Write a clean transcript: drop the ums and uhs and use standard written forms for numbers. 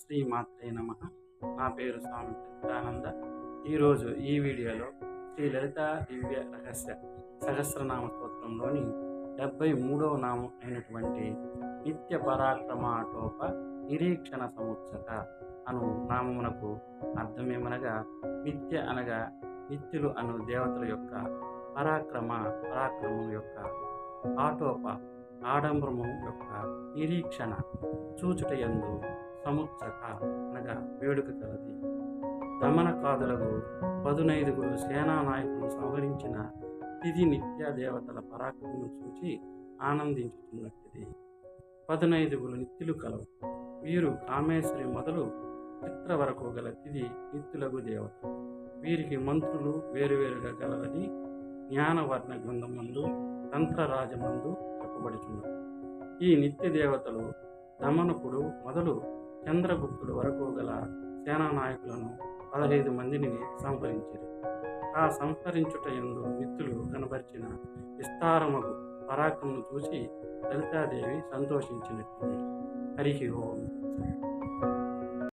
శ్రీమాత్రే నమః. నా పేరు స్వామి సచ్చిదానంద. ఈరోజు ఈ వీడియోలో శ్రీ లలితా దివ్య రహస్య సహస్రనామ స్తోత్రంలోని 73వ నామం అయినటువంటి నిత్య పరాక్రమాటోప నిరీక్షణ సముచ్చత అను నామమునకు అర్థమేమనగా, నిత్య అనగా నిత్యులు అను దేవతల యొక్క పరాక్రమం యొక్క ఆటోప ఆడంబరము యొక్క నిరీక్షణ చూచుటయందు సముచ్చక అనగా వేడుక కలది. దమనకాదులకు 15 సేనా నాయకులను సంహరించిన తిథి నిత్య దేవతల పరాక్రమం చూచి ఆనందించుతున్నట్టిది. 15 నిత్యులు కలవు. వీరు కామేశ్వరి మొదలు చిత్ర వరకు గల తిథి నిత్యులకు దేవత. వీరికి మంత్రులు వేరువేరుగా గలవని జ్ఞానవర్ణ గ్రంథమందు తంత్రరాజమందు చెప్పబడుచున్నది. ఈ నిత్య దేవతలు దమనకుడు మొదలు చంద్రగుప్తుడు వరకు గల సేనా నాయకులను 15 మందిని సంహరించారు. ఆ సంహరించుట యందు నిత్యులు కనబరిచిన విస్తారముకు పరాక్రమం చూసి లలితాదేవి సంతోషించినట్టు. హరి ఓం.